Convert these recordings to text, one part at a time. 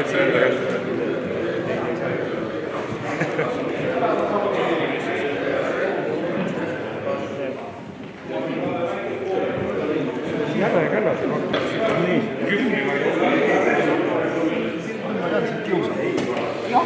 võtsin enda kätte. Jälle kallas. Nii. Ma tean, sind kiusab. Jah.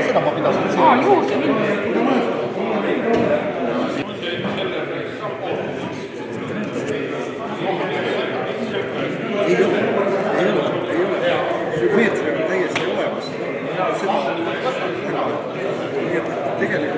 Seda ma pidasin. Juurde minna. Ei ole. Sümmeetria on täiesti olemas. Tegelikult